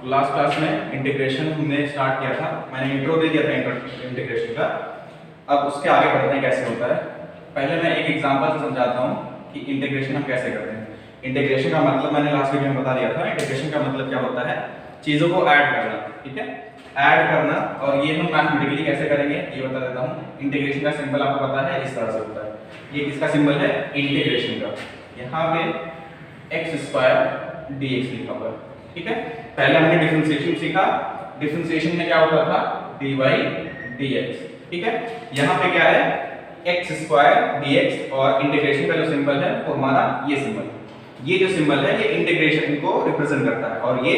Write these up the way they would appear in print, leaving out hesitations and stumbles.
Last class में integration हमने start किया था, मैंने इंट्रो दे दिया था इंटीग्रेशन का। अब उसके आगे बढ़ते हैं कैसे होता है। पहले मैं एक एग्जांपल से समझाता हूँ कि इंटीग्रेशन हम कैसे करते हैं। इंटीग्रेशन का मतलब मैंने लास्ट वीडियो में बता दिया था। इंटीग्रेशन का मतलब क्या होता है, चीज़ों को ऐड करना, ठीक है, ऐड करना। और ये हम मैथमेटिकली कैसे करेंगे ये बता देता हूँ। इंटीग्रेशन का सिंबल आपको पता है, इस तरह से होता है। ये किसका सिंबल है, इंटीग्रेशन का। यहाँ पे x² dx लिखा हुआ है, ठीक है। पहले हमने डिफरेंशिएशन सीखा। डिफरेंशिएशन में क्या होता था, dy dx, ठीक है। यहाँ पे क्या है, x² dx, और इंटीग्रेशन का जो सिंबल है वो हमारा ये सिंबल। ये जो सिंबल है ये इंटीग्रेशन को रिप्रेजेंट करता है और ये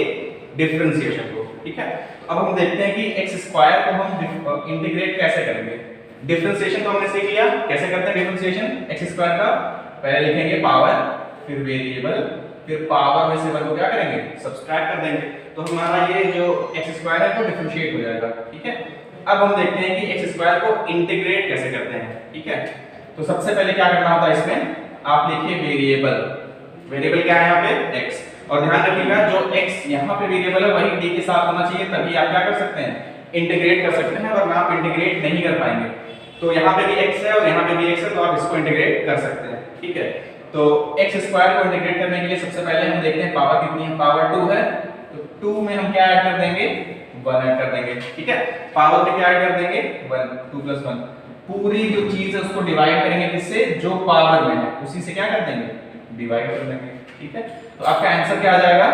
डिफरेंशिएशन को, ठीक है। अब हम देखते हैं कि x² को हम इंटीग्रेट कैसे करेंगे। डिफरेंशिएशन तो हमने सीख लिया, कैसे करते हैं डिफरेंशिएशन x² का। पहले लिखेंगे पावर, फिर वेरिएबल, फिर पावर में से 1 को क्या करेंगे, सब्सट्रैक्ट कर देंगे, तो हमारा ये जो x² है वो डिफरेंशिएट हो जाएगा, ठीक है। अब हम देखते हैं कि x² को इंटीग्रेट कैसे करते हैं, ठीक है। तो सबसे पहले क्या करना होता है इसमें, आप लिखिए वेरिएबल। वेरिएबल क्या है यहाँ पे, x, और ध्यान रखिएगा जो x यहाँ पे वेरिएबल है वही d के साथ होना चाहिए, तभी आप क्या कर सकते हैं, इंटीग्रेट कर सकते हैं। वरना आप इंटीग्रेट नहीं कर पाएंगे। तो यहाँ पे भी x है और यहाँ पे भी x है, तो आप इसको इंटीग्रेट कर सकते हैं, ठीक है। तो x² को इंटीग्रेट करने के लिए सबसे पहले हम देखते हैं पावर कितनी है, पावर 2 है, तो 2 में हम क्या ऐड कर देंगे, 1 ऐड कर देंगे, ठीक है। पावर में क्या ऐड कर देंगे, 1, 2 + 1। पूरी जो चीज है उसको डिवाइड करेंगे किससे, जो पावर में है उसी से क्या कर देंगे, डिवाइड कर देंगे, ठीक है। तो आपका आंसर क्या आ जाएगा,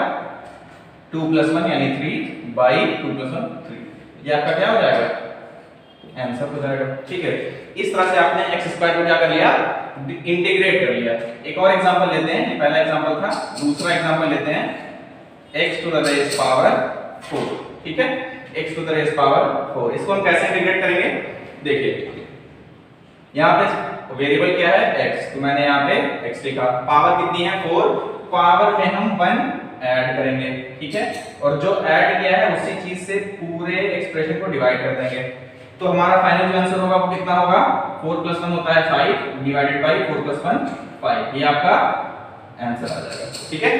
2 + 1 यानी 3/2 + 1 3। ये आपका क्या हो जाएगा, आंसर हो जाएगा, ठीक है। इस तरह से आपने x² को क्या कर लिया, इंटीग्रेट कर लिया। एक और एग्जांपल लेते हैं, ये पहला एग्जांपल था। दूसरा एग्जांपल लेते हैं, x⁴, ठीक है, x⁴। इसको हम कैसे इंटीग्रेट करेंगे, देखिए यहाँ पे वेरिएबल क्या है, x, तो मैंने यहाँ पे x लिखा। पावर कितनी है, 4, पावर में हम 1 ऐड करेंगे, ठीक है। और जो ऐड किया है उसी चीज से पूरे एक्सप्रेशन को डिवाइड कर देंगे। तो हमारा फाइनल जो आंसर होगा वो कितना होगा, 4 + 1 होता है 5, डिवाइडेड बाय 4 + 1 5। ये आपका आंसर आ जाएगा, ठीक है,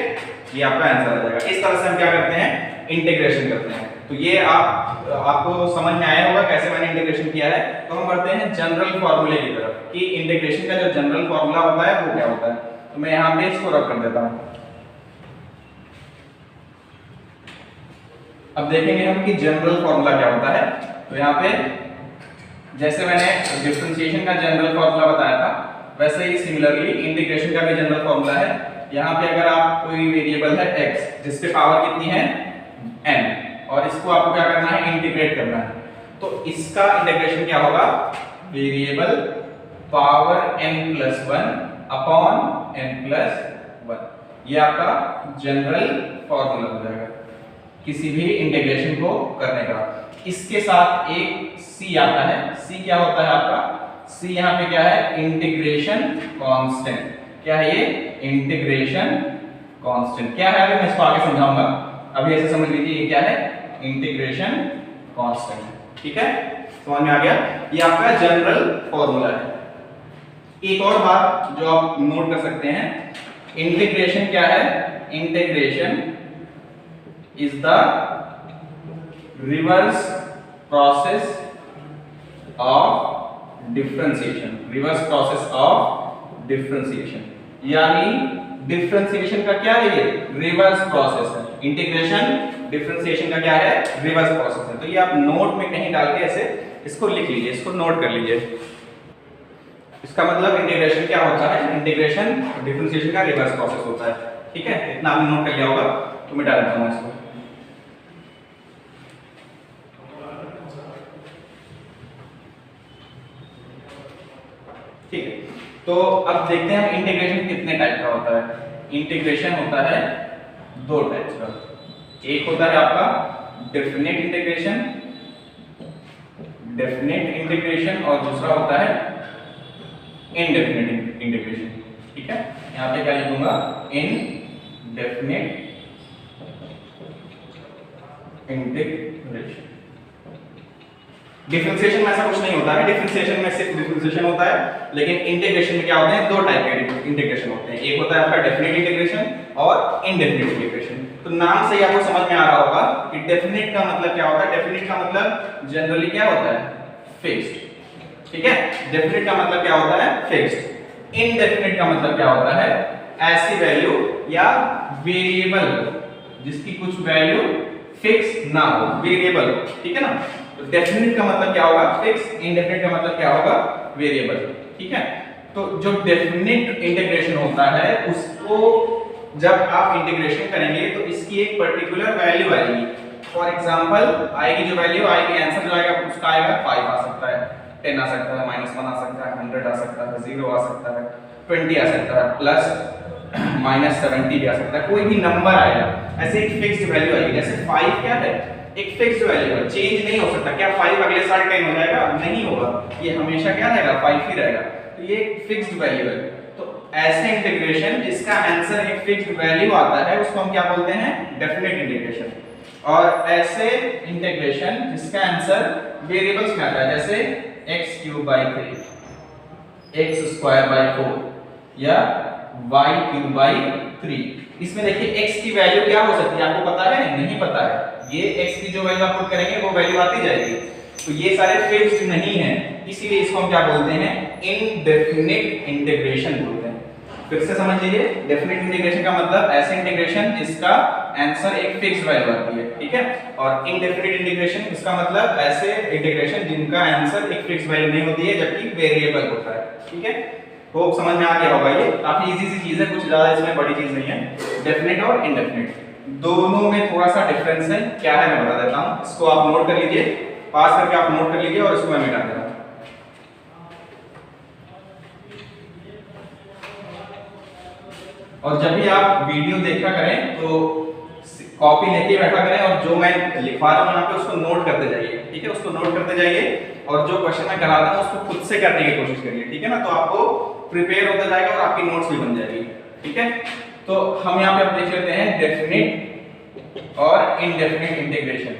ये आपका आंसर आ जाएगा। इस तरह से हम क्या करते हैं, इंटीग्रेशन करते हैं। तो ये आपको समझ में आया होगा कैसे मैंने इंटीग्रेशन किया है। तो हम बढ़ते हैं जनरल फार्मूले की तरफ कि इंटीग्रेशन का जो जनरल फार्मूला होता है वो क्या होता है। तो मैं यहाँ पे इसको रख कर देता हूँ। अब देखेंगे हम कि जनरल फार्मूला क्या होता है। तो यहाँ पे जैसे मैंने डिफरेंशिएशन का जनरल फार्मूला बताया था, वैसे ही सिमिलरली इंटीग्रेशन का भी जनरल फार्मूला है। यहाँ पे अगर आप कोई वेरिएबल है x जिसपे पावर कितनी है, n, और इसको आपको क्या करना है, इंटीग्रेट करना है, तो इसका इंटीग्रेशन क्या होगा, variable power n+1 upon n+1। ये आपका जनरल फार्मूला हो जाएगा किसी भी इंटीग्रेशन को करने का। इसके साथ एक c आता है। c क्या होता है आपका, c यहाँ पे क्या है, इंटीग्रेशन कांस्टेंट। क्या है ये, इंटीग्रेशन कांस्टेंट। क्या है, अभी मैं इसको आगे समझाऊंगा, अभी ऐसे समझ लीजिए ये क्या है, इंटीग्रेशन कांस्टेंट, ठीक है। समझ में आ गया, ये आपका जनरल फार्मूला है। एक और बात जो आप नोट कर सकते हैं, इंटीग्रेशन क्या है, integration is the reverse process of differentiation. Reverse process of differentiation यानी डिफरेंशिएशन का क्या है, ये रिवर्स प्रोसेस है। इंटीग्रेशन डिफरेंशिएशन का क्या है, रिवर्स प्रोसेस है। तो ये आप नोट में कहीं डाल के ऐसे इसको लिख लीजिए, इसको नोट कर लीजिए। इसका मतलब इंटीग्रेशन क्या होता है, इंटीग्रेशन डिफरेंशिएशन का रिवर्स प्रोसेस होता है, ठीक है। इतना आपने नोट कर लिया होगा, तो मिटा देता हूं इसको। ठीक है, तो अब देखते हैं हम इंटीग्रेशन कितने टाइप का होता है। इंटीग्रेशन होता है 2 टाइप का। एक होता है आपका डेफिनेट इंटीग्रेशन, और दूसरा होता है इनडेफिनेट इंटीग्रेशन, ठीक है। यहाँ पे क्या लिखूंगा, इनडेफिनेट इंटीग्रेशन। डिफरेंशिएशन में ऐसा कुछ नहीं होता है, डिफरेंशिएशन में सिर्फ डिफरेंशिएशन होता है, लेकिन इंटीग्रेशन में क्या होते हैं, 2 टाइप के इंटीग्रेशन होते हैं। एक होता है आपका डेफिनेट इंटीग्रेशन और इनडेफिनेट इंटीग्रेशन। तो तो नाम से ही आपको समझ में आ रहा होगा कि डेफिनेट का मतलब क्या होता है। डेफिनेट का मतलब जनरली क्या होता है, फिक्स्ड। ठीक है, डेफिनेट का मतलब क्या होता है, फिक्स्ड। इनडेफिनेट का मतलब क्या होता है, ऐसी वैल्यू या वेरिएबल जिसकी कुछ वैल्यू फिक्स ना हो, वेरिएबल। ठीक है ना, तो डेफिनेट का मतलब क्या होगा, फिक्स। इनडेफिनेट का मतलब क्या होगा, वेरिएबल। ठीक है, तो जो डेफिनेट इंटीग्रेशन होता है उसको जब आप इंटीग्रेशन करेंगे तो इसकी एक पर्टिकुलर वैल्यू आएगी। फॉर एग्जांपल आएगी, जो वैल्यू आएगी, आंसर जो आएगा उसका आएगा 5 आ सकता है, 10 आ सकता है, -1 आ सकता है, 100 आ सकता है, 0 आ सकता है, 20 आ सकता है, प्लस -70 भी आ सकता है, कोई भी नंबर आएगा। ऐसे एक फिक्स्ड वैल्यू आएगी। जैसे 5 क्या है, एक फिक्स्ड वैल्यू है, चेंज नहीं हो सकता। क्या 5 अगले साल 10 हो जाएगा, नहीं होगा, ये हमेशा क्या रहेगा, 5 ही रहेगा। तो ये एक फिक्स्ड वैल्यू है। तो ऐसे इंटीग्रेशन जिसका आंसर एक फिक्स्ड वैल्यू आता है उसको हम क्या बोलते हैं, डेफिनेट इंटीग्रेशन। और ऐसे इंटीग्रेशन जिसका आंसर वेरिएबल्स में आता है, जैसे x³ 3, x² 4 या y³ 3। इसमें देखिए x की वैल्यू क्या हो सकती है, आपको पता है, नहीं पता है। ये x की जो वैल्यू आप पुट करेंगे वो वैल्यू आती जाएगी। तो ये सारे फिक्स्ड नहीं है, इसीलिए इसको हम क्या बोलते हैं, इनडेफिनिट इंटीग्रेशन बोलते हैं। फिर से समझ लीजिए, डेफिनिट इंटीग्रेशन का मतलब ऐसे इंटीग्रेशन जिसका आंसर एक फिक्स्ड वैल्यू आती है। ठीक है, और इनडेफिनिट इंटीग्रेशन इसका मतलब ऐसे इंटीग्रेशन जिनका आंसर एक फिक्स्ड वैल्यू नहीं होती है जबकि वेरिएबल होता है। ठीक है, होप समझ में आ गया होगा। ये काफी इजी सी चीज है, कुछ ज्यादा इसमें बड़ी चीज नहीं है। डेफिनेट और इनडेफिनिट दोनों में थोड़ा सा डिफरेंस है, क्या है मैं बता देता हूं। इसको आप नोट कर लीजिए, पास करके आप नोट कर लीजिए और इसको मैं मिटा देता हूं। और जब भी आप वीडियो देखा करें तो कॉपी लेके बैठा करें और जो मैं लिखवा रहा हूं यहाँ पे उसको नोट करते जाइए। ठीक है, उसको नोट करते जाइए और जो क्वेश्चन मैं कराता हूं उसको खुद से करने की कोशिश करिए। ठीक है ना, तो आपको प्रिपेयर होता जाएगा और आपकी नोट्स भी बन जाएगी। ठीक है, तो हम यहाँ पे अब देख लेते हैं डेफिनेट और इनडेफिनेट इंटीग्रेशन।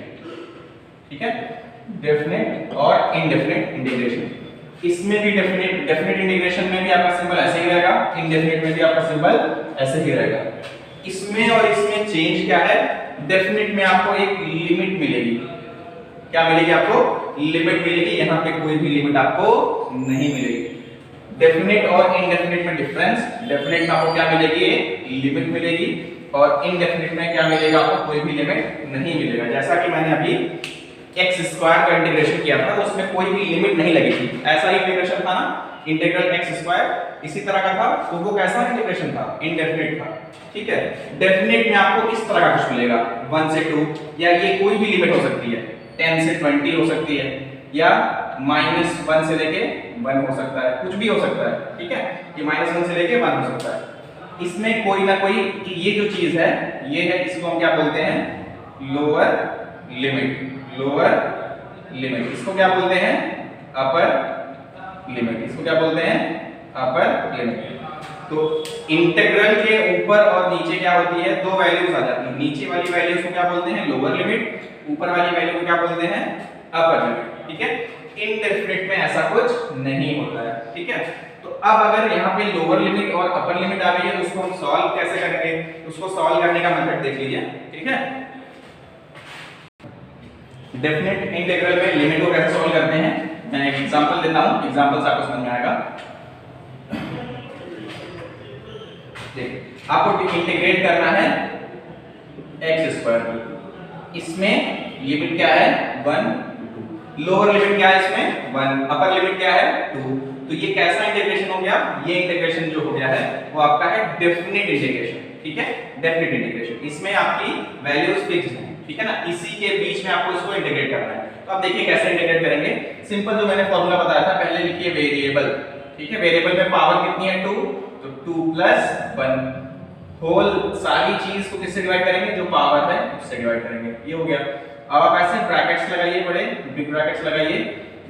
ठीक है, डेफिनेट और इनडेफिनेट इंटीग्रेशन। इसमें भी डेफिनेट इंटीग्रेशन में भी आपका सिंबल ऐसे ही रहेगा, इनडेफिनेट में भी आपका सिंबल ऐसे ही रहेगा। इसमें और इसमें चेंज क्या है, डेफिनेट में आपको एक लिमिट मिलेगी। क्या मिलेगी, आपको लिमिट मिलेगी, यहाँ पे कोई भी लिमिट आपको नहीं मिलेगी। डेफिनेट और इनडेफिनेट में डिफरेंस, डेफिनेट में आपको क्या मिलेगी, लिमिट मिलेगी, और इनडेफिनेट में क्या मिलेगा, आपको कोई भी लिमिट नहीं मिलेगा। जैसा कि मैंने अभी x² का इंटीग्रेशन किया था तो उसमें कोई भी लिमिट नहीं लगी थी। ऐसा ही इंटीग्रेशन था ना, इंटीग्रल x², इसी तरह का था। तो वो कैसा इंटीग्रेशन था, इनडेफिनेट था। ठीक है, डेफिनेट में आपको इस तरह का कुछ मिलेगा, 1 से 2, या ये कोई भी लिमिट हो सकती है, 10 से 20 हो सकती है, या -1 से लेके 1 हो सकता है, कुछ भी हो सकता है। ठीक है, ये -1 से लेके 1 हो सकता है। इसमें कोई ना कोई ये जो चीज है, ये है, इसको हम क्या बोलते हैं, लोअर लिमिट। लोअर लिमिट, इसको क्या बोलते हैं, अपर लिमिट। इसको क्या बोलते हैं, अपर लिमिट। तो इंटीग्रल के ऊपर और नीचे क्या होती है, दो वैल्यूज आ जाती है। नीचे वाली वैल्यूज को क्या बोलते हैं, लोअर लिमिट, ऊपर वाली वैल्यू को क्या बोलते हैं, अपर लिमिट। ठीक है, इनडेफिनिट में ऐसा कुछ नहीं होता है। ठीक है, तो अब अगर यहाँ पे लोअर लिमिट और अपर लिमिट आ रही है तो उसको हम सॉल्व कैसे करेंगे, उसको सॉल्व करने का मेथड देख लीजिए। ठीक है, डेफिनेट इंटीग्रल में लिमिट को कैसे सॉल्व करते हैं, मैं एक एग्जांपल देता हूं, एग्जांपल से आपको समझ में आएगा। देखिए, आपको इंटीग्रेट करना है x², इसमें लिमिट क्या है, 1, 2, लोअर लिमिट क्या है इसमें, 1, अपर लिमिट क्या है, 2। तो ये कैसा इंटीग्रेशन हो गया, ये इंटीग्रेशन जो हो गया है वो आपका है डेफिनेट इंटीग्रेशन। ठीक है, डेफिनेट इंटीग्रेशन, इसमें आपकी वैल्यूज फिक्स्ड हैं। ठीक है ना, इसी के बीच में आपको इसको इंटीग्रेट करना है। तो आप देखिए कैसे इंटीग्रेट करेंगे। सिंपल जो मैंने फॉर्मूला बताया था, पहले लिखिए वेरिएबल। ठीक है, वेरिएबल में पावर कितनी है, 2, तो 2 + 1 होल, सारी चीज को किससे डिवाइड करेंगे, जो पावर है उससे डिवाइड करेंगे। ये हो गया। अब आप ऐसे ब्रैकेट्स लगाइए, बड़े बिग ब्रैकेट्स लगाइए,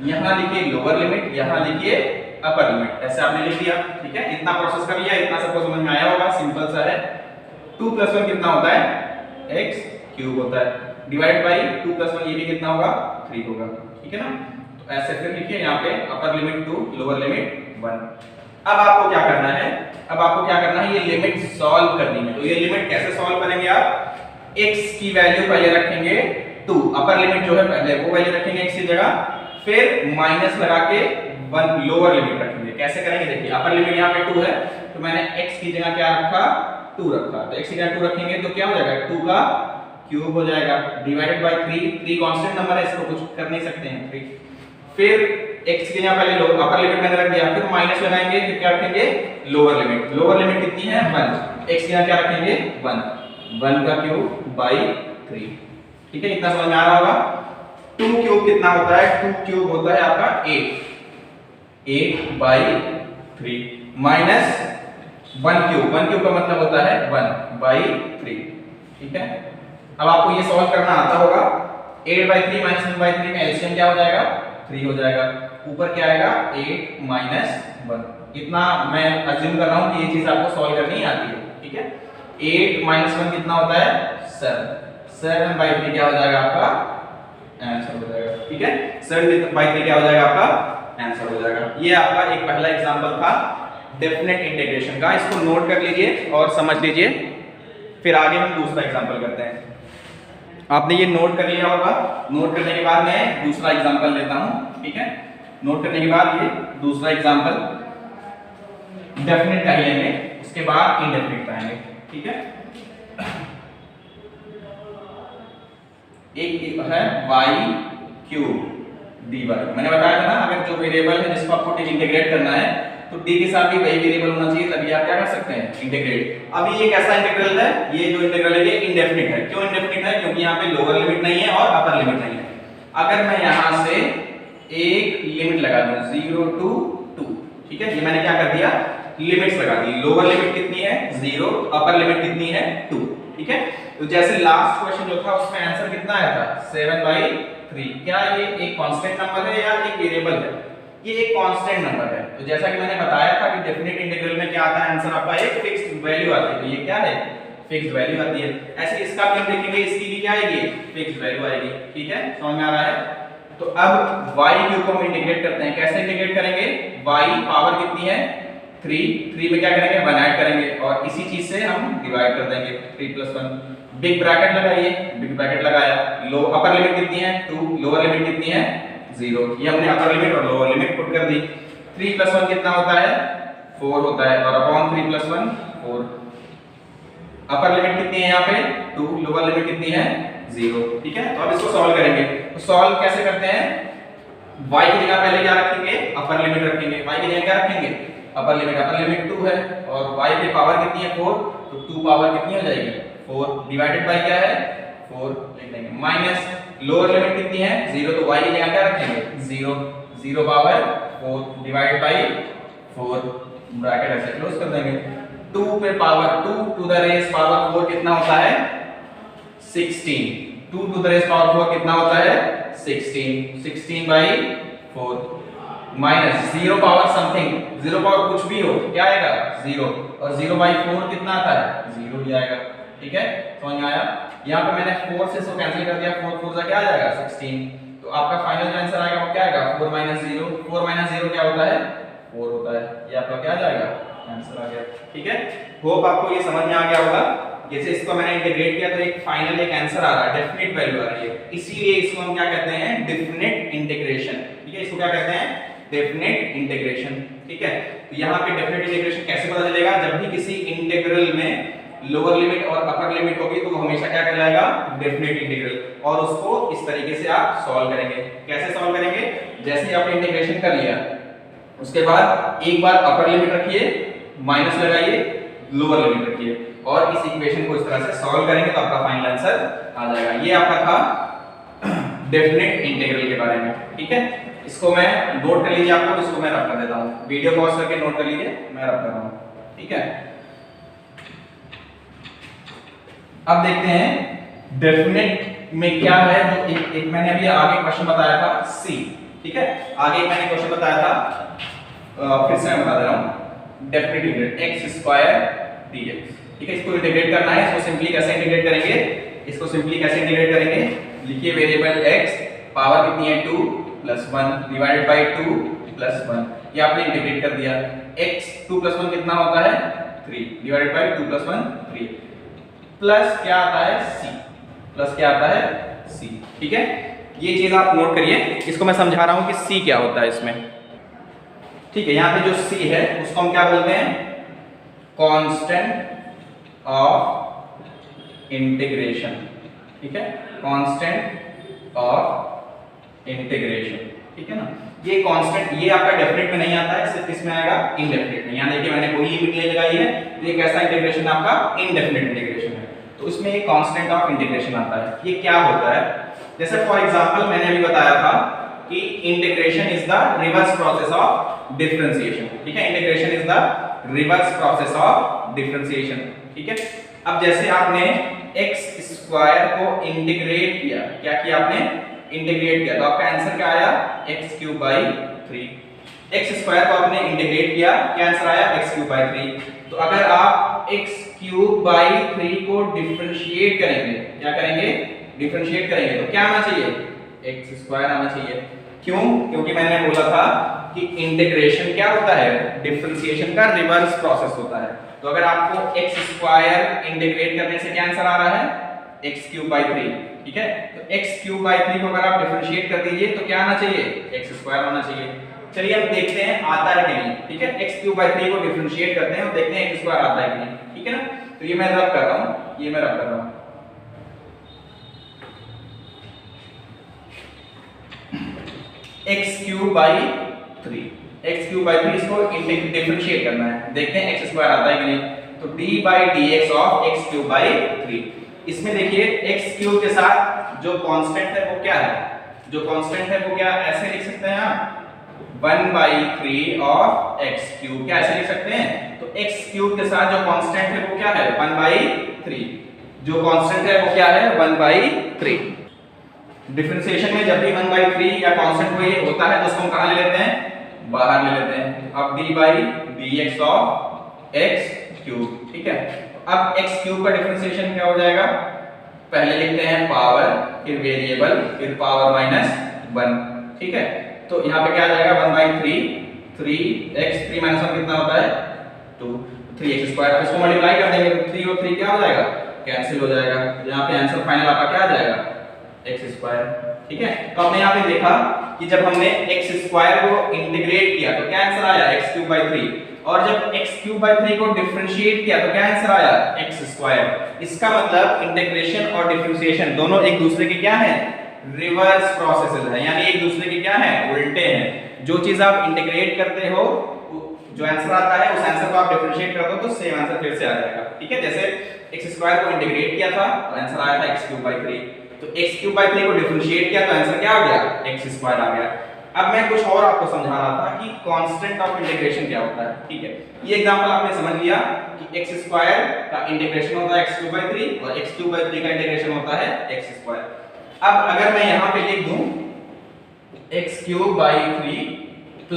यहां लिखिए लोअर लिमिट, यहां लिखिए अपर लिमिट, ऐसे आपने लिख दिया। ठीक है, इतना प्रोसेस कर लिया, इतना सबको समझ में आया होगा, सिंपल सा है। 2 + 1 कितना होता है, x³ होता है, डिवाइड बाय 2 + 1 ये भी कितना होगा, 3 होगा। ठीक है ना, तो ऐसे फिर लिखिए यहाँ पे अपर लिमिट 2, लोअर लिमिट 1। अब आपको क्या करना है, अब आपको क्या करना है, ये लिमिट सॉल्व करनी है। तो ये लिमिट कैसे सॉल्व करेंगे आप, x की वैल्यू पहले रखेंगे 2, अपर लिमिट जो है पहले वो वैल्यू रखेंगे x की जगह, फिर माइनस लगा के 1 लोअर लिमिट रखेंगे। कैसे करेंगे देखिए, अपर लिमिट यहाँ पे 2 है तो मैंने x की जगह क्या रखा, 2 रखा, तो x की जगह 2 रखेंगे तो क्या हो जाएगा, 2 का क्यूब हो जाएगा, डिवाइडेड बाय 3 कांस्टेंट नंबर है, इसको कुछ कर नहीं सकते हैं 3। फिर x की जगह पहले अपर लिमिट मैंने रख दिया, फिर माइनस लगाएंगे, फिर क्या रखेंगे, लोअर लिमिट। लोअर लिमिट कितनी है, 1, x की जगह क्या रखेंगे, 1 का क्यूब बाई 3। ठीक है, इतना समझ में आ रहा होगा। 2 क्यूब कितना होता है, 2 क्यूब होता है आपका 8 बाई 3 माइनस 1 क्यूब का मतलब होता है 1 बाई 3। ठीक है, अब आपको ये सॉल्व करना आता होगा। 8 बाई 3 माइनस 1 बाई 3 में एलसीएम क्या हो जाएगा, 3 हो जाएगा, ऊपर क्या आएगा 8 माइनस 1। इतना मैं अज्यूम कर रहा हूं कि ये चीज आपको सॉल्व करनी आती है। ठीक है, 8 माइनस 1 कितना होता है, 7 बाई 3 क्या हो जाएगा आपका आंसर हो जाएगा। ठीक है, 7 बाई 3 क्या हो जाएगा आपका आंसर हो जाएगा। ये आपका एक पहला एग्जांपल था डेफिनेट इंटीग्रेशन का, इसको नोट कर लीजिए और समझ लीजिए, फिर आगे हम दूसरा एग्जांपल करते हैं। आपने ये नोट कर लिया होगा, नोट करने के बाद मैं दूसरा एग्जांपल लेता हूं। ठीक है, नोट करने के बाद ये दूसरा एग्जांपल डेफिनेट का ही लेंगे, उसके बाद इनडेफिनेट का आएंगे। ठीक है, एक है y क्यूब dy। मैंने बताया था ना, अगर जो वेरिएबल है जिसको आपको इंटीग्रेट करना है तो d के साथ भी वही वेरिएबल होना चाहिए, तभी आप क्या कर सकते हैं, इंटीग्रेट। अब ये कैसा इंटीग्रल है, ये जो इंटीग्रल है ये इंडेफिनिट है। क्यों इंडेफिनिट है, क्योंकि यहाँ पे लोअर लिमिट नहीं है और अपर लिमिट नहीं है। अगर मैं यहाँ से एक लिमिट लगा दूं 0 to 2, ठीक है, ये मैंने क्या कर दिया, लिमिट्स लगा दी। लोअर लिमिट कितनी है 0, अपर लिमिट कितनी है 2। ठीक है, तो जैसे लास्ट क्वेश्चन जो था उसमें आंसर कितना आया था, 7/3। क्या ये एक कांस्टेंट नंबर है या एक वेरिएबल है, ये एक कांस्टेंट नंबर है। तो जैसा कि मैंने बताया था कि डेफिनेट इंटीग्रल में क्या आता है आंसर आपका, एक फिक्स्ड वैल्यू आती है। तो ये क्या है, फिक्स्ड वैल्यू आती है। ऐसे इसका भी हम देखेंगे, इसकी भी क्या आएगी, फिक्स्ड वैल्यू आएगी। ठीक है, समझ में आ रहा है। तो अब y क्यूब को हम इंटीग्रेट करते हैं। कैसे इंटीग्रेट करेंगे, y पावर कितनी है 3 में क्या करेंगे 1 ऐड करेंगे और इसी चीज से हम डिवाइड कर देंगे 3 + 1। बिग ब्रैकेट लगाइए, बिग ब्रैकेट लगाया। लो अपर लिमिट कितनी है 2, लोअर लिमिट कितनी है 0। ये हमने अपर लिमिट और लोअर लिमिट पुट कर दी। 3 + 1 कितना होता है 4 होता है, और अपॉन 3 + 1 4। अपर लिमिट कितनी है यहाँ पे 2, लोअर लिमिट कितनी है 0। ठीक है, तो अब इसको सॉल्व करेंगे। तो सॉल्व कैसे करते हैं, y की जगह पहले क्या रखेंगे, अपर लिमिट रखेंगे। y की जगह क्या रखेंगे, अपर लिमिट 2 है और y की पावर कितनी है 4, तो 2 पावर कितनी हो जाएगी 4, डिवाइडेड बाय क्या है 4 लिख देंगे, माइनस लोअर लिमिट कितनी है 0, तो y की जगह क्या रखेंगे 0 पावर 4 डिवाइडेड बाय 4, ब्रैकेट ऐसे क्लोज कर देंगे। 2 पे power 2 to the raise power 4 कितना होता है 16। 2 टू द रेज पावर 4 कितना होता है 16/4 माइनस 0 पावर समथिंग, 0 पावर कुछ भी हो क्या आएगा 0, और 0/4 कितना आता है 0 ही आएगा। ठीक है, समझ में आया। यहाँ पे मैंने 4 से इसको कैंसिल कर दिया, 4 4 क्या आ जाएगा 16। तो आपका फाइनल जो आंसर आएगा वो क्या आएगा 4 - 0। 4 - 0 क्या होता है 4 होता है। ये आपका क्या आ जाएगा आंसर आ गया। ठीक है, होप आपको ये समझ में आ गया होगा। जैसे इसको मैंने इंटीग्रेट किया तो एक फाइनल एक आंसर आ रहा है, डेफिनेट वैल्यू आ रही है, इसीलिए इसको हम क्या कहते हैं डेफिनेट इंटीग्रेशन। ठीक है, इसको क्या कहते हैं डेफिनेट इंटीग्रेशन। ठीक है, तो यहाँ पे डेफिनेट इंटीग्रेशन कैसे पता चलेगा, जब भी किसी इंटीग्रल में लोअर लिमिट और अपर लिमिट होगी तो वो हमेशा क्या कहलाएगा डेफिनेट इंटीग्रल, और उसको इस तरीके से आप सॉल्व करेंगे। कैसे सॉल्व करेंगे, जैसे आपने इंटीग्रेशन कर लिया उसके बाद एक बार अपर लिमिट रखिए, माइनस लगाइए, लोअर लिमिट रखिए और इस इक्वेशन को इस तरह से सॉल्व करेंगे तो आपका फाइनल आंसर आ जाएगा। ये आपका था डेफिनेट इंटीग्रल के बारे में। ठीक है, इसको मैं नोट कर लीजिए, आपको इसको मैं रख कर देता हूं, वीडियो पॉज करके नोट कर लीजिए, मैं रख कर रहा हूं। ठीक है, अब देखते हैं डेफिनेट में क्या है। जो एक मैंने अभी आगे क्वेश्चन बताया था सी। ठीक है, आगे मैंने क्वेश्चन बताया था, फिर से मैं बता दे रहा हूं, डेफिनेट इंटीग्रल x² dx। ठीक है, इसको इंटीग्रेट करना है। इसको सिंपली कैसे इंटीग्रेट करेंगे, इसको सिंपली कैसे इंटीग्रेट करेंगे, लिखिए वेरिएबल x पावर कितनी है 2 + 1 डिवाइडेड बाय 2 + 1। ये आपने इंटीग्रेट कर दिया। x 2 + 1 कितना होता है 3 डिवाइडेड बाय 2 + 1 3, प्लस क्या आता है c। प्लस क्या आता है c। ठीक है, ये चीज आप नोट करिए, इसको मैं समझा रहा हूं कि c क्या होता है इसमें। ठीक है, यहाँ पे जो c है उसको हम क्या बोलते हैं, कांस्टेंट ऑफ इंटीग्रेशन। ठीक है, कांस्टेंट ऑफ इंटीग्रेशन। ठीक है ना, ये कांस्टेंट ये आपका डेफिनेट में नहीं आता है, सिर्फ किसमें आएगा, इनडेफिनेट में। यहाँ देखिए मैंने कोई लिमिट नहीं लगाई है, तो ये कैसा इंटीग्रेशन आपका, इनडेफिनेट इंटीग्रेशन है, तो इसमें एक कांस्टेंट ऑफ इंटीग्रेशन आता है। ये क्या होता है, जैसे फॉर एग्जांपल मैंने अभी बताया था कि integration is the reverse process of differentiation. ठीक है, integration is the reverse process of differentiation. ठीक है, अब जैसे आपने x स्क्वायर को इंटीग्रेट किया, क्या किया आपने, इंटीग्रेट किया, तो आपका आंसर क्या आया, x³ 3। x स्क्वायर को आपने इंटीग्रेट किया, क्या आंसर आया, x³ 3। तो अगर आप x³ 3 को डिफरेंशिएट करेंगे, क्या करेंगे, डिफरेंशिएट करेंगे, तो क्या आना चाहिए, x² आना चाहिए। क्यों, क्योंकि मैंने बोला था कि इंटीग्रेशन क्या होता है, डिफरेंशिएशन का रिवर्स प्रोसेस होता है। तो अगर आपको x² इंटीग्रेट करने से क्या आंसर आ रहा है, x³ 3। ठीक है, तो x³ 3 को अगर आप डिफरेंशिएट कर दीजिए तो क्या आना चाहिए, x² आना चाहिए। चलिए अब देखते हैं आता है कि नहीं। ठीक है, x³ 3 को डिफरेंशिएट करते हैं और देखते हैं x² आता है कि नहीं। ठीक है ना, तो ये मैं रब कर रहा हूं, ये मैं रब कर रहा हूं, x³ 3 इसको डिफरेंशिएट करना है, देखते हैं x² आता है कि नहीं। तो d/dx ऑफ x³/3। इसमें देखिए x³ के साथ जो कांस्टेंट है वो क्या है, जो कांस्टेंट है वो क्या, ऐसे लिख सकते हैं आप, 1/3 ऑफ x³, क्या ऐसे लिख सकते हैं। तो x³ के साथ जो कांस्टेंट है वो क्या है, 1/3, जो कांस्टेंट है वो क्या है, 1/3। डिफरेंशिएशन में जब भी 1/3 या कांस्टेंट कोई होता है तो उसको हम कहां ले लेते हैं, बाहर ले लेते हैं। अब d/dx ऑफ x³। ठीक है, अब x³ का डिफरेंशिएशन क्या हो जाएगा, पहले लिखते हैं पावर, फिर वेरिएबल, फिर पावर -1। ठीक है, तो यहाँ पे क्या आ जाएगा, 1/3, 3x, 3 - 1 कितना होता है, 2, 3x²। इसको मल्टीप्लाई कर देंगे तो 3 और 3 क्या हो जाएगा, कैंसिल हो जाएगा। यहाँ पे आंसर फाइनल आपका क्या आ जाएगा, x²। ठीक है, तो हमने यहाँ पे देखा कि जब हमने x² को इंटीग्रेट किया तो क्या आंसर आया, x³/3, और जब x³/3 को डिफरेंशिएट किया तो क्या आंसर आया, x²। इसका मतलब इंटीग्रेशन और डिफरेंशिएशन दोनों एक दूसरे के क्या है, रिवर्स प्रोसेसेस हैं, यानी एक दूसरे के क्या है, उल्टे हैं। जो चीज आप इंटीग्रेट करते हो, जो आंसर आता है उस आंसर को आप डिफरेंशिएट कर दो तो सेम आंसर फिर से आ जाएगा। ठीक है, जैसे x² को इंटीग्रेट किया था तो आंसर आया था x³/3, तो x³/3 को डिफरेंशिएट किया तो आंसर क्या आ गया, x² आ गया। अब मैं कुछ और आपको समझा रहा था कि कांस्टेंट ऑफ इंटीग्रेशन क्या होता है। ठीक है, ये एग्जांपल आपने समझ लिया कि x² का इंटीग्रेशन होता है x³/3 और x³/3 का इंटीग्रेशन होता है x²। अब अगर मैं यहां पे लिख दूं x³ 3 +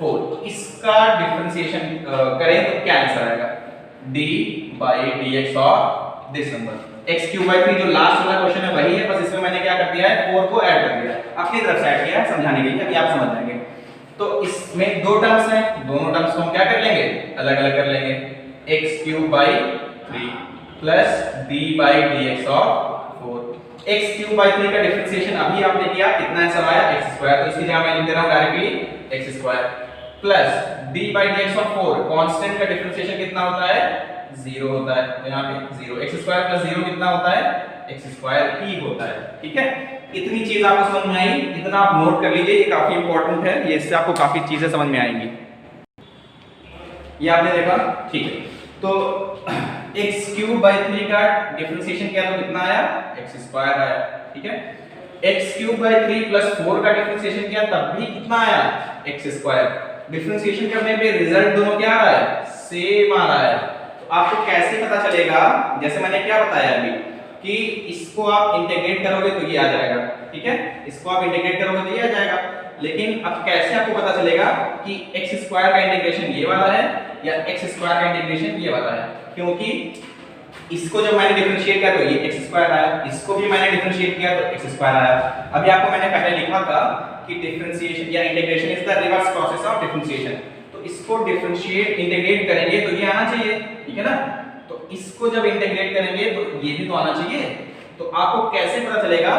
4, इसका डिफरेंशिएशन करें तो क्या आंसर आएगा, d/dx of this number. x³ जो लास्ट वाला क्वेश्चन है वही है, बस इसमें मैंने क्या कर दिया है, 4 को ऐड कर दिया है, अपनी तरफ से ऐड किया है समझाने के लिए, अभी आप समझ जाएंगे। तो इसमें दो टर्म्स हैं, दोनों टर्म्स को हम क्या कर लेंगे, अलग अलग कर लेंगे, x³ 3 + d/dx ऑफ 4। x³ का डिफरेंशिएशन अभी आपने किया, कितना आंसर आया, x², तो इसकी जगह मैं लिख दे रहा हूं directly x² plus d/dx of 4। Constant का डिफरेंशिएशन कितना होता है, 0 होता है, तो यहाँ पे 0, x² + 0 कितना होता है, x² ही होता है। ठीक है, इतनी चीज आपको समझ में आई, इतना आप नोट कर लीजिए, ये काफी इंपॉर्टेंट है, ये इससे आपको काफी चीजें समझ में आएंगी। ये आपने देखा, ठीक है, तो x³ 3 का डिफरेंशिएशन किया तो कितना आया, x² आया। ठीक है, x³ 3 + 4 का डिफरेंशिएशन किया तब भी कितना आया, x²। डिफरेंशिएशन करने पे रिजल्ट दोनों क्या आ रहा है, सेम आ रहा है। तो आपको कैसे पता चलेगा, जैसे मैंने क्या बताया अभी कि इसको आप इंटीग्रेट करोगे तो ये आ जाएगा। ठीक है, इसको आप इंटीग्रेट करोगे तो ये आ जाएगा, लेकिन अब कैसे आपको पता चलेगा कि x² का इंटीग्रेशन ये वाला है या x² का इंटीग्रेशन ये वाला है, क्योंकि इसको जब मैंने डिफरेंशिएट किया तो ये x² आया, इसको भी मैंने डिफरेंशिएट किया तो x² आया। अभी आपको मैंने पहले लिखा था कि डिफरेंशिएशन या integration is the reverse process of differentiation, तो इसको डिफरेंशिएट इंटीग्रेट करेंगे तो ये आना चाहिए। ठीक है ना, तो इसको जब इंटीग्रेट करेंगे तो ये भी तो आना चाहिए, तो आपको कैसे पता चलेगा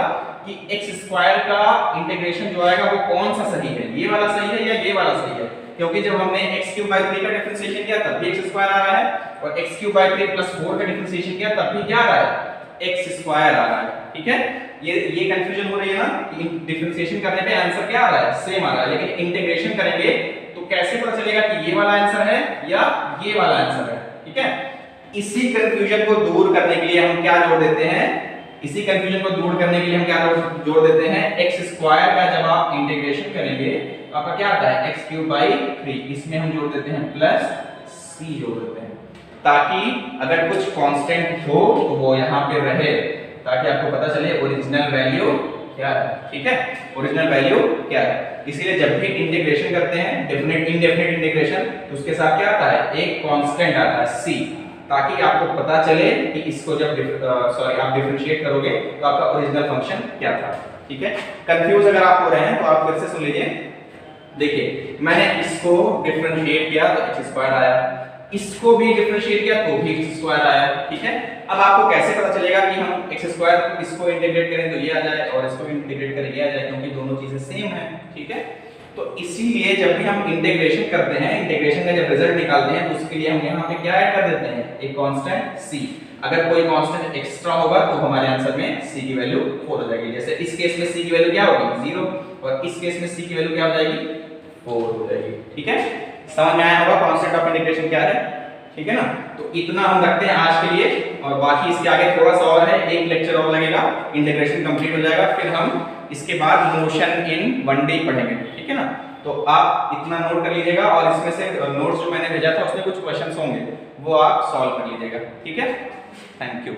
कि x स्क्वायर का इंटीग्रेशन जो आएगा वो कौन सा सही है, ये वाला सही है या ये वाला सही है? क्योंकि जब हमने x³ 3 का डिफरेंशिएशन किया तब भी x² आ रहा है, और x³ 3 + 4 का डिफरेंशिएशन किया तब भी क्या आ रहा है, x² आ रहा है। ठीक है, ये कंफ्यूजन हो रही है ना कि डिफरेंशिएशन करने पे आंसर क्या आ रहा है, सेम आ रहा है, लेकिन इंटीग्रेशन करेंगे तो कैसे पता चलेगा कि ये वाला आंसर है या ये वाला आंसर है? ठीक है, इसी कंफ्यूजन को दूर करने के लिए हम क्या जोड़ देते हैं, इसी कंफ्यूजन को दूर करने के लिए हम क्या जोड़ देते हैं, x² का जब आप इंटीग्रेशन करेंगे तो आपका क्या आता है, x³ 3, इसमें हम जोड़ देते हैं प्लस c जोड़ देते हैं, ताकि अगर कुछ कांस्टेंट हो तो वो यहाँ पे रहे, ताकि आपको पता चले ओरिजिनल वैल्यू क्या है। ठीक है, ओरिजिनल वैल्यू क्या है। इसीलिए जब भी इंटीग्रेशन करते हैं डेफिनेट इनडेफिनेट इंटीग्रेशन, तो उसके साथ क्या आता है, एक कांस्टेंट आता है c, ताकि आपको पता चले कि इसको जब आप डिफरेंशिएट करोगे तो आपका ओरिजिनल फंक्शन क्या था। ठीक है, कंफ्यूज अगर आप हो रहे हैं तो आप फिर से सुन लीजिए। देखिए, मैंने इसको डिफरेंशिएट किया तो x² आया, इसको भी डिफरेंशिएट किया तो भी x² आया। ठीक है, अब आपको कैसे पता चलेगा कि हम x² इसको इंटीग्रेट करें तो ये आ जाए और इसको भी इंटीग्रेट करें ये आ जाए, क्योंकि दोनों चीजें सेम हैं। ठीक है, तो इसीलिए जब भी हम इंटीग्रेशन करते हैं, इंटीग्रेशन का जब रिजल्ट निकालते हैं तो उसके लिए हम यहाँ पे क्या ऐड कर देते हैं, एक कांस्टेंट c। अगर कोई कांस्टेंट एक्स्ट्रा होगा तो हमारे आंसर में c की वैल्यू 4 हो जाएगी। जैसे इस केस में c की वैल्यू क्या होगी, 0, और इस केस में c की वैल्यू क्या हो जाएगी, 4 हो जाएगी। ठीक है, समझ में आया होगा कांसेप्ट ऑफ इंटीग्रेशन क्या है। ठीक है ना, तो इतना हम रखते हैं आज के लिए, और बाकी इसके आगे थोड़ा सा और है, एक लेक्चर और लगेगा, इंटीग्रेशन कंप्लीट हो जाएगा, फिर हम इसके बाद मोशन इन 1D पढ़ेंगे। ठीक है ना, तो आप इतना नोट कर लीजिएगा, और इसमें से नोट्स जो मैंने भेजा था उसमें कुछ क्वेश्चंस होंगे वो आप सॉल्व कर लीजिएगा। ठीक है, थैंक यू।